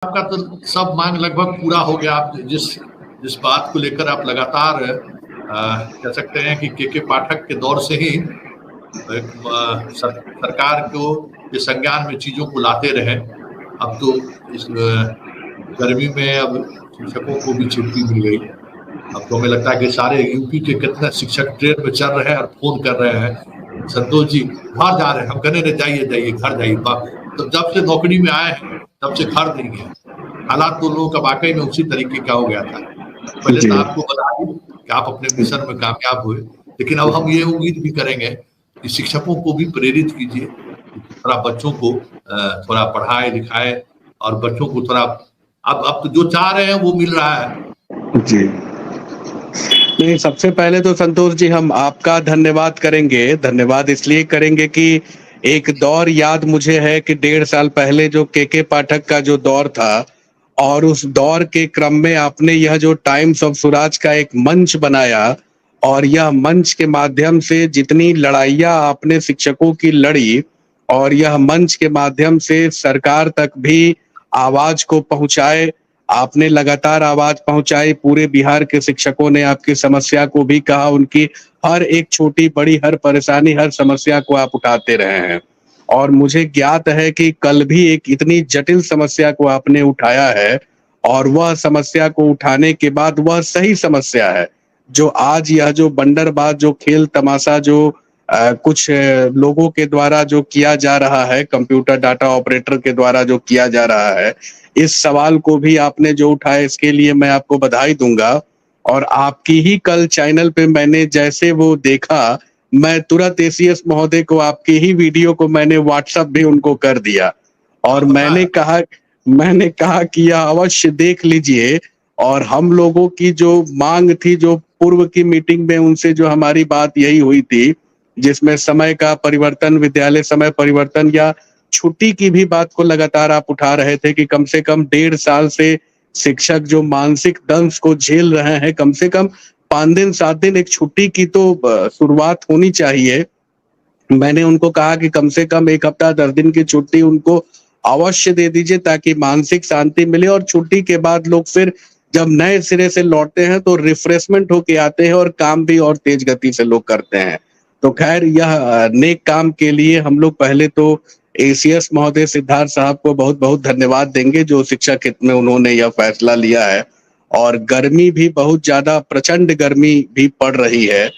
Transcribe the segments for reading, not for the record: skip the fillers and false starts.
आपका तो सब मांग लगभग पूरा हो गया। आप जिस जिस बात को लेकर आप लगातार कह सकते हैं कि के पाठक के दौर से ही सरकार को ये संज्ञान में चीजों को लाते रहे। अब तो इस गर्मी में अब शिक्षकों को भी छुट्टी मिल गई। अब तो हमें लगता है कि सारे यूपी के कितने शिक्षक ट्रेन में चल रहे हैं और फोन कर रहे हैं, संतोष जी घर जा रहे हैं। हम कहने रहे जाइए जाइए घर जाइए। तो जब से नौकरी में आए हैं तब से घर नहीं गए। हालात तो लोगों का वाकई में उसी तरीके का हो गया था। पहले तो आपको बधाई कि आप अपने मिशन में कामयाब हुए, लेकिन अब हम ये उम्मीद भी करेंगे कि शिक्षकों को भी प्रेरित कीजिए, थोड़ा बच्चों को थोड़ा पढ़ाए लिखाए और बच्चों को थोड़ा अब तो जो चाह रहे हैं वो मिल रहा है जी। नहीं, सबसे पहले तो संतोष जी हम आपका धन्यवाद करेंगे। धन्यवाद इसलिए करेंगे कि एक दौर याद मुझे है कि 1.5 साल पहले जो के पाठक का जो दौर था और उस दौर के क्रम में आपने यह जो टाइम्स ऑफ स्वराज का एक मंच बनाया और यह मंच के माध्यम से जितनी लड़ाइयाँ आपने शिक्षकों की लड़ी और यह मंच के माध्यम से सरकार तक भी आवाज को पहुंचाए, आपने लगातार आवाज पहुंचाई। पूरे बिहार के शिक्षकों ने आपकी समस्या को भी कहा, उनकी हर एक छोटी बड़ी हर परेशानी हर समस्या को आप उठाते रहे हैं। और मुझे ज्ञात है कि कल भी एक इतनी जटिल समस्या को आपने उठाया है और वह समस्या को उठाने के बाद वह सही समस्या है। जो आज यह जो बंदरबाज जो खेल तमाशा जो कुछ लोगों के द्वारा जो किया जा रहा है, कंप्यूटर डाटा ऑपरेटर के द्वारा जो किया जा रहा है, इस सवाल को भी आपने जो उठाया इसके लिए मैं आपको बधाई दूंगा। और आपकी ही कल चैनल पे मैंने जैसे वो देखा, मैं तुरंत एसीएस महोदय को आपकी ही वीडियो को मैंने व्हाट्सएप भी उनको कर दिया और मैंने कहा कि यह अवश्य देख लीजिए। और हम लोगों की जो मांग थी, जो पूर्व की मीटिंग में उनसे जो हमारी बात यही हुई थी, जिसमें समय का परिवर्तन, विद्यालय समय परिवर्तन या छुट्टी की भी बात को लगातार आप उठा रहे थे कि कम से कम 1.5 साल से शिक्षक जो मानसिक दंश को झेल रहे हैं, कम से कम 5 दिन 7 दिन एक छुट्टी की तो शुरुआत होनी चाहिए। मैंने उनको कहा कि कम से कम 1 हफ्ता 10 दिन की छुट्टी उनको अवश्य दे दीजिए ताकि मानसिक शांति मिले और छुट्टी के बाद लोग फिर जब नए सिरे से लौटते हैं तो रिफ्रेशमेंट होके आते हैं और काम भी और तेज गति से लोग करते हैं। तो खैर यह नेक काम के लिए हम लोग पहले तो एसीएस महोदय सिद्धार्थ साहब को बहुत बहुत धन्यवाद देंगे जो शिक्षक हित में उन्होंने यह फैसला लिया है। और गर्मी भी बहुत ज्यादा प्रचंड गर्मी भी पड़ रही है,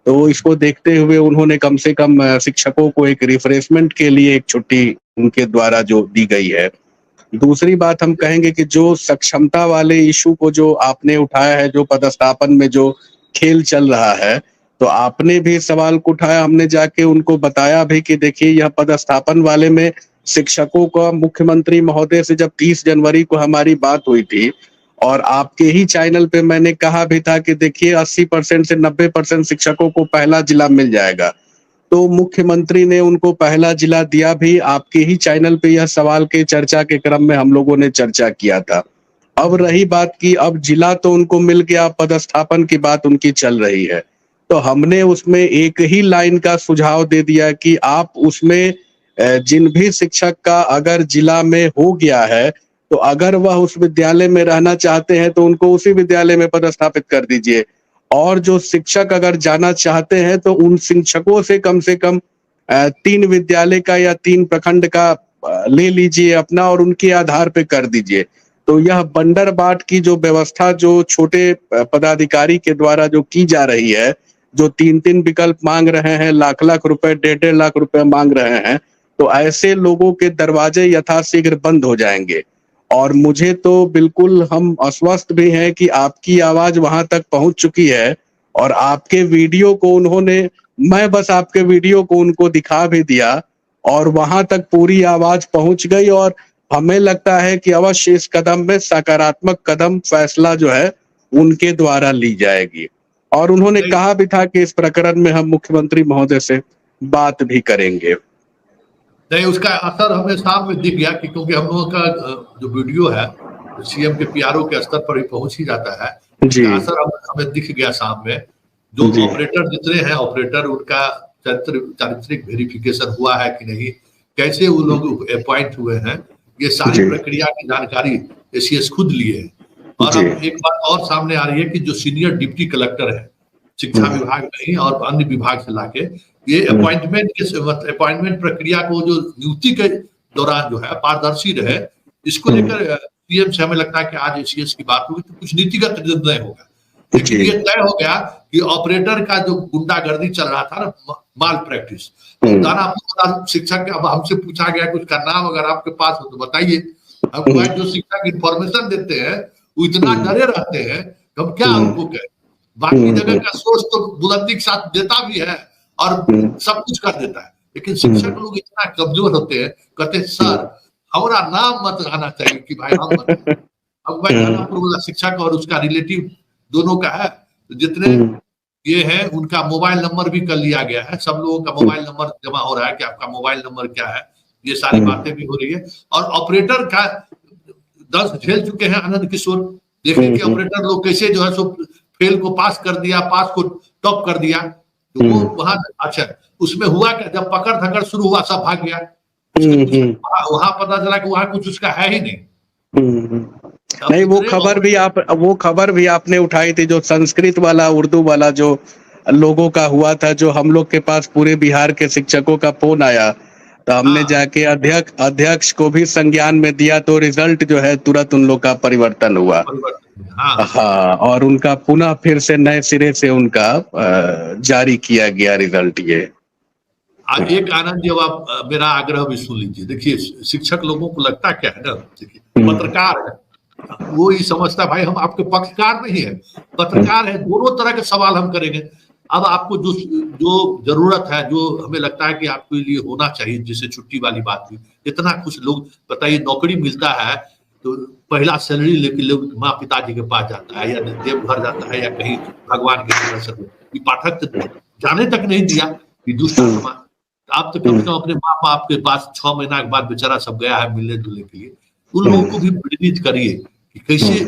तो इसको देखते हुए उन्होंने कम से कम शिक्षकों को एक रिफ्रेशमेंट के लिए एक छुट्टी उनके द्वारा जो दी गई है। दूसरी बात हम कहेंगे कि जो सक्षमता वाले इशू को जो आपने उठाया है, जो पदस्थापन में जो खेल चल रहा है, तो आपने भी सवाल को उठाया, हमने जाके उनको बताया भी कि देखिए यह पदस्थापन वाले में शिक्षकों का मुख्यमंत्री महोदय से जब 30 जनवरी को हमारी बात हुई थी और आपके ही चैनल पे मैंने कहा भी था कि देखिए 80% से 90% शिक्षकों को पहला जिला मिल जाएगा, तो मुख्यमंत्री ने उनको पहला जिला दिया भी। आपके ही चैनल पे यह सवाल के चर्चा के क्रम में हम लोगों ने चर्चा किया था। अब रही बात की अब जिला तो उनको मिल गया, पदस्थापन की बात उनकी चल रही है, तो हमने उसमें एक ही लाइन का सुझाव दे दिया कि आप उसमें जिन भी शिक्षक का अगर जिला में हो गया है तो अगर वह उस विद्यालय में रहना चाहते हैं तो उनको उसी विद्यालय में पदस्थापित कर दीजिए। और जो शिक्षक अगर जाना चाहते हैं तो उन शिक्षकों से कम 3 विद्यालय का या 3 प्रखंड का ले लीजिए अपना और उनके आधार पे कर दीजिए। तो यह बंडर बाट की जो व्यवस्था जो छोटे पदाधिकारी के द्वारा जो की जा रही है, जो 3-3 विकल्प मांग रहे हैं, लाख रुपए 1.5 लाख रुपए मांग रहे हैं, तो ऐसे लोगों के दरवाजे यथाशीघ्र बंद हो जाएंगे। और मुझे तो बिल्कुल हम आश्वस्त भी हैं कि आपकी आवाज वहां तक पहुंच चुकी है और आपके वीडियो को मैं बस आपके वीडियो को उनको दिखा भी दिया और वहां तक पूरी आवाज पहुंच गई। और हमें लगता है कि अवश्य इस कदम में सकारात्मक कदम फैसला जो है उनके द्वारा ली जाएगी। और उन्होंने कहा भी था कि इस प्रकरण में हम मुख्यमंत्री महोदय से बात भी करेंगे। नहीं, उसका असर हमें शाम में दिख गया कि क्योंकि हम लोगों का जो वीडियो है सीएम के पीआरओ के स्तर पर ही पहुंच ही जाता है, उसका असर हमें दिख गया शाम में। जो ऑपरेटर जितने हैं ऑपरेटर, उनका चारित्रिक वेरिफिकेशन हुआ है कि नहीं, कैसे वो लोग अपॉइंट हुए हैं, ये सारी प्रक्रिया की जानकारी एसीएस खुद लिए है। और अब एक बात और सामने आ रही है कि जो सीनियर डिप्टी कलेक्टर है शिक्षा विभाग नहीं और अन्य विभाग से लाके ये अपॉइंटमेंट प्रक्रिया को जो नियुक्ति के दौरान जो है पारदर्शी रहे, इसको लेकर सीएम से हमें लगता है कि आज एसीएस की बात होगी तो कुछ नीतिगत निर्णय होगा। लेकिन ये तय हो गया कि ऑपरेटर का जो गुंडागर्दी चल रहा था ना, माल प्रैक्टिस, दानापुर शिक्षक अब हमसे पूछा गया कुछ का नाम अगर आपके पास हो तो बताइए। हमको जो शिक्षक इंफॉर्मेशन देते हैं वो इतना डरे रहते हैं हम क्या उनको कहें। बाकी जगह का सोच तो बुलंदी के साथ देता भी है और सब कुछ कर देता है, लेकिन शिक्षक लोग इतना कमजोर होते हैं, कहते सर हमारा नाम मत आना चाहिए कि भाई हम अब भाई दानापुर वाला शिक्षक और उसका रिलेटिव दोनों का है, तो जितने ये है उनका मोबाइल नंबर भी कर लिया गया है, सब लोगों का मोबाइल नंबर जमा हो रहा है कि आपका मोबाइल नंबर क्या है, ये सारी बातें भी हो रही है। और ऑपरेटर का 10 झेल चुके हैं आनंद किशोर, देखिए कि ऑपरेटर लोग कैसे जो है सो फेल को पास कर दिया, पास को टॉप कर दिया, तो वो वहां अच्छा उसमें हुआ क्या, जब पकड़ धकड़ शुरू हुआ सब भाग गया, वहां पता चला कि वहां कुछ उसका है ही नहीं। नहीं वो खबर भी आपने उठाई थी, जो संस्कृत वाला उर्दू वाला जो लोगों का हुआ था, जो हम लोग के पास पूरे बिहार के शिक्षकों का फोन आया तो हमने जाके अध्यक्ष को भी संज्ञान में दिया, तो रिजल्ट जो है तुरंत उन लोग का परिवर्तन हुआ। हाँ, और उनका पुनः फिर से नए सिरे से उनका जारी किया गया रिजल्ट। ये एक आनंद जब आप मेरा आग्रह भी सुन लीजिए, देखिए शिक्षक लोगों को लगता क्या है ना, देखिए पत्रकार है वो ही समझता भाई हम आपके पक्षकार नहीं है, पत्रकार है, दोनों तरह के सवाल हम करेंगे। अब आपको जो जरूरत है, जो हमें लगता है कि आपके लिए होना चाहिए, जैसे छुट्टी वाली बात हुई, इतना कुछ लोग बताइए नौकरी मिलता है तो पहला सैलरी लेके लोग माँ पिताजी के पास जाता है या देवघर जाता है या कहीं भगवान के दर्शन, पाठक जाने तक नहीं दिया कि दूसरा समाज, आप तो कम से कम अपने माँ बाप के पास 6 महीना के बाद बेचारा सब गया है मिलने जुलने के लिए, उन लोगों को भी प्रेरित करिए कि कैसे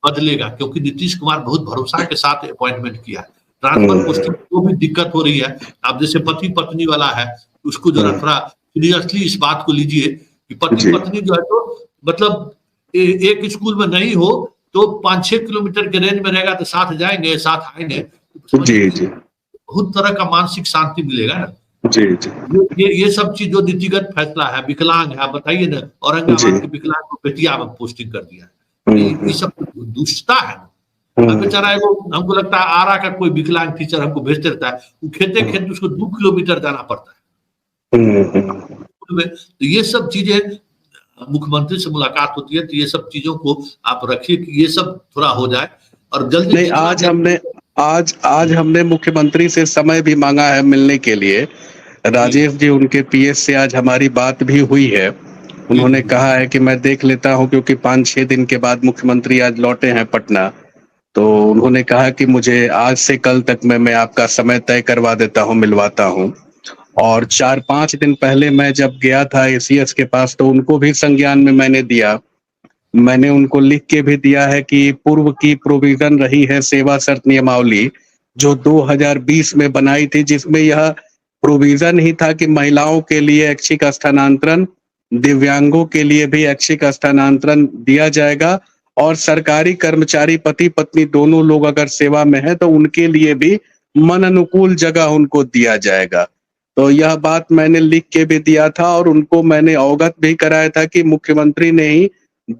बदलेगा, क्योंकि नीतीश कुमार बहुत भरोसा के साथ अपॉइंटमेंट किया, ट्रांसफर पोस्टिंग को भी दिक्कत हो रही है। आप जैसे पति पत्नी वाला है उसको जरा थोड़ा सीरियसली इस बात को लीजिए कि पति पत्नी जो है तो मतलब एक स्कूल में नहीं हो तो 5-6 किलोमीटर के रेंज में रहेगा तो साथ जाएंगे साथ आएंगे, बहुत तरह का मानसिक शांति मिलेगा ना। ये सब चीज जो नीतिगत फैसला है, विकलांग है बताइए ना, औरंगाबाद के विकलांग को बेतिया में पोस्टिंग कर दिया, ये सब दुष्टता है ना। बेचारा हमको लगता है आरा का कोई विकलांग टीचर हमको भेजते रहता है, वो खेते खेते उसको 2 किलोमीटर जाना पड़ता है। तो ये सब चीजें मुख्यमंत्री से मुलाकात होती है तो ये सब चीजों को आप रखिए कि ये सब थोड़ा हो जाए और जल्दी नहीं। आज हमने मुख्यमंत्री से समय भी मांगा है मिलने के लिए। राजेश जी उनके पीएस से आज हमारी बात भी हुई है, उन्होंने कहा है कि मैं देख लेता हूं, क्योंकि 5-6 दिन के बाद मुख्यमंत्री आज लौटे हैं पटना, तो उन्होंने कहा कि मुझे आज से कल तक में मैं आपका समय तय करवा देता हूं, मिलवाता हूं। और 4-5 दिन पहले मैं जब गया था एसीएस के पास तो उनको भी संज्ञान में मैंने दिया, मैंने उनको लिख के भी दिया है कि पूर्व की प्रोविजन रही है सेवा शर्त नियमावली जो 2020 में बनाई थी, जिसमें यह प्रोविजन ही था कि महिलाओं के लिए ऐच्छिक स्थानांतरण, दिव्यांगों के लिए भी ऐच्छिक स्थानांतरण दिया जाएगा और सरकारी कर्मचारी पति पत्नी दोनों लोग अगर सेवा में है तो उनके लिए भी मन अनुकूल जगह उनको दिया जाएगा। तो यह बात मैंने लिख के भी दिया था और उनको मैंने अवगत भी कराया था कि मुख्यमंत्री ने ही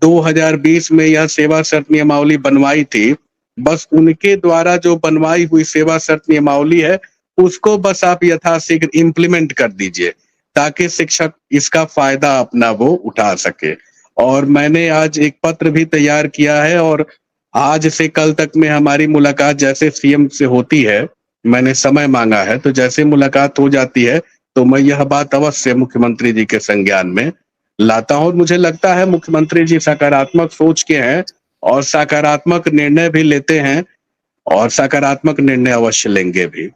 2020 में यह सेवा शर्त नियमावली बनवाई थी, बस उनके द्वारा जो बनवाई हुई सेवा शर्त नियमावली है उसको बस आप यथाशीघ्र इम्प्लीमेंट कर दीजिए ताकि शिक्षक इसका फायदा अपना वो उठा सके। और मैंने आज एक पत्र भी तैयार किया है और आज से कल तक में हमारी मुलाकात जैसे सीएम से होती है, मैंने समय मांगा है, तो जैसे मुलाकात हो जाती है तो मैं यह बात अवश्य मुख्यमंत्री जी के संज्ञान में लाता हूं। मुझे लगता है मुख्यमंत्री जी सकारात्मक सोच के हैं और सकारात्मक निर्णय भी लेते हैं और सकारात्मक निर्णय अवश्य लेंगे भी।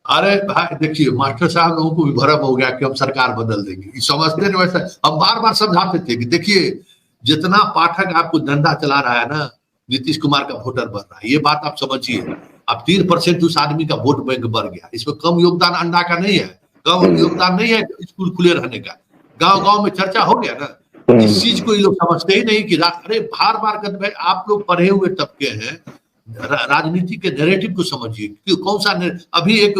अरे भाई देखिए मास्टर साहब लोगों को भी भरम हो गया कि हम सरकार बदल देंगे, ये समझते नहीं। वैसा हम बार बार समझाते थे कि देखिए जितना पाठक आपको धंधा चला रहा है ना, नीतीश कुमार का वोटर बढ़ रहा है, ये बात आप समझिए। अब 3% उस आदमी का वोट बैंक बढ़ गया, इसमें कम योगदान अंडा का नहीं है, कम योगदान नहीं है स्कूल खुले रहने का। गांव गांव में चर्चा हो गया ना, इस चीज को ये लोग समझते ही नहीं कि अरे बार बार कहते भाई आप लोग पढ़े हुए तबके हैं, राजनीति के नैरेटिव को समझिए कि कौन सा। अभी एक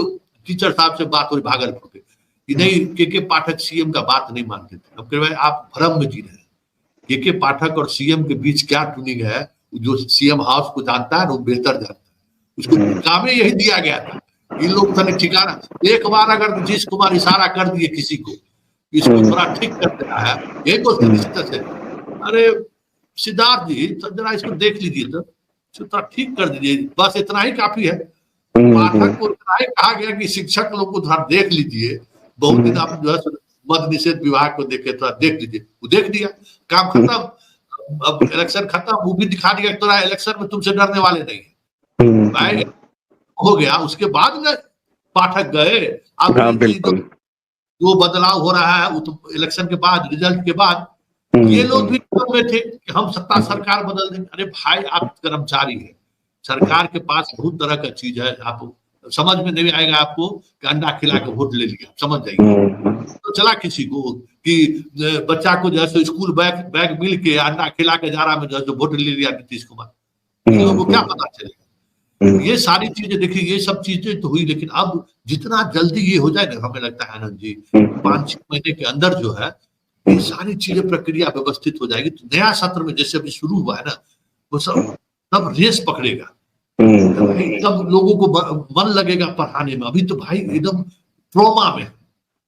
टीचर साहब से बात हुई भागलपुर के कि नहीं के पाठक सीएम का बात नहीं मानते थे। अब कह भाई आप भ्रम में जी रहे हैं। के पाठक और सीएम के बीच क्या ट्यूनिंग है, जो सीएम हाउस को जानता है वो बेहतर जानता है। उसको काम ही यही दिया गया था। इन लोग था ठिकाना, एक बार अगर नीतीश कुमार इशारा कर दिए किसी को, इसको थोड़ा ठीक कर देना है, यही तो निश्चित से। अरे सिद्धार्थ जी तो जरा इसको देख लीजिए, तो थोड़ा ठीक कर दीजिए, बस इतना ही काफी है। पाठक को इतना ही कहा गया कि शिक्षक लोग को थोड़ा देख लीजिए, बहुत दिन आप जो है मद निषेध विभाग को देखे, थोड़ा देख लीजिए। वो देख दिया, काम खत्म। अब इलेक्शन खत्म, वो भी दिखा दिया थोड़ा इलेक्शन में तुमसे डरने वाले नहीं है भाई, हो गया। उसके बाद में पाठक गए। अब जो बदलाव हो रहा है इलेक्शन के बाद, रिजल्ट के बाद, ये लोग भी में थे कि हम सत्ता सरकार बदल देंगे। अरे भाई आप कर्मचारी है, सरकार के पास बहुत तरह का चीज है, आप समझ में नहीं आएगा आपको कि अंडा खिला के वोट ले लिया, समझ जाइए। तो चला किसी को कि बच्चा को जैसे स्कूल बैग मिल के अंडा खिला के जा रहा में जैसे वोट ले लिया नीतीश कुमार, इन लोगों को क्या पता चलेगा। ये सारी चीजें देखिए, ये सब चीजें तो हुई, लेकिन अब जितना जल्दी ये हो जाए ना, हमें लगता है आनंद जी 5-6 महीने के अंदर जो है ये सारी चीजें प्रक्रिया व्यवस्थित हो जाएगी। तो नया सत्र में जैसे अभी शुरू हुआ है ना, वो सब तब रेस पकड़ेगा, तब लोगों को मन लगेगा पढ़ाने में। अभी तो भाई एकदम ट्रोमा में,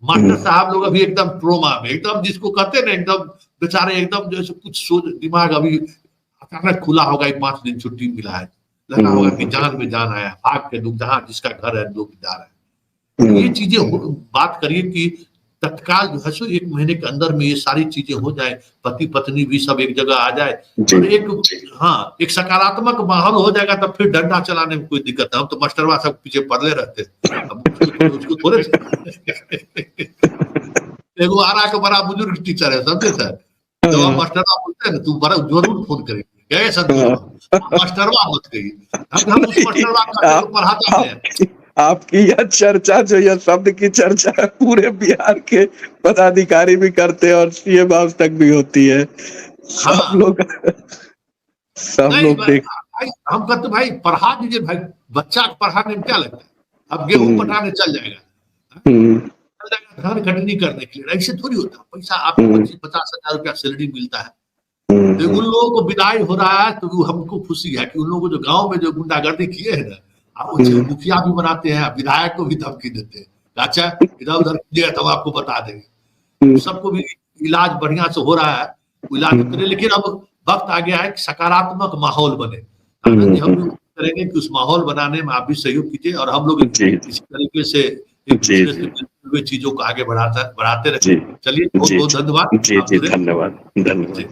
मास्टर साहब लोग अभी एकदम ट्रोमा में, एकदम जिसको कहते ना एकदम बेचारे एकदम जैसे कुछ सोच, दिमाग अभी अचानक खुला होगा, 5 दिन छुट्टी मिला है, लगा होगा कि जान में जान आया, भाग के लोग जहाँ जिसका घर है लोग जा रहे हैं। ये चीजें बात करिए कि तत्काल जो है सो 1 महीने के अंदर में ये सारी चीजें हो जाए, पति पत्नी भी सब एक जगह आ जाए, और एक सकारात्मक माहौल हो जाएगा, तब फिर डंडा चलाने में कोई दिक्कत है। हम तो मास्टरवा सब पीछे पड़े रहते, अब उसको थोड़े एगो आरा का बड़ा बुजुर्ग टीचर है, समझे सर, जब आप मास्टरवा बोलते हैं ना, तू बड़ा जरूर फोन करेंगे, गए सर मास्टरवा मत गई, हम उस मास्टरवा को पढ़ाते हैं। आपकी यह चर्चा, जो यह शब्द की चर्चा है, पूरे बिहार के पदाधिकारी भी करते हैं और सीएम हाउस तक भी होती है। सब लोग देख, हम कहते भाई पढ़ा दीजिए भाई, बच्चा को पढ़ाने में क्या लगता है, अब गेहूं पटाने चल जाएगा, धान कटनी करने के लिए, ऐसे थोड़ी होता। पैसा आपको 25-50 हजार रुपया सैलरी मिलता है, तो उन लोगों को विदाई हो रहा है, तो हमको खुशी है कि उन लोगों को जो गाँव में जो गुंडागर्दी किए है ना, मुखिया भी बनाते हैं, विधायक को भी धमकी देते हैं, अच्छा इधर उधर कीजिएगा तो आपको बता देंगे। सबको भी इलाज बढ़िया से हो रहा है, इलाज करें, लेकिन अब वक्त आ गया है कि सकारात्मक माहौल बने। हम लोग करेंगे कि उस माहौल बनाने में आप भी सहयोग कीजिए, और हम लोग इसी तरीके से चीजों को आगे बढ़ाते रहे। चलिए, बहुत बहुत धन्यवाद। धन्यवाद।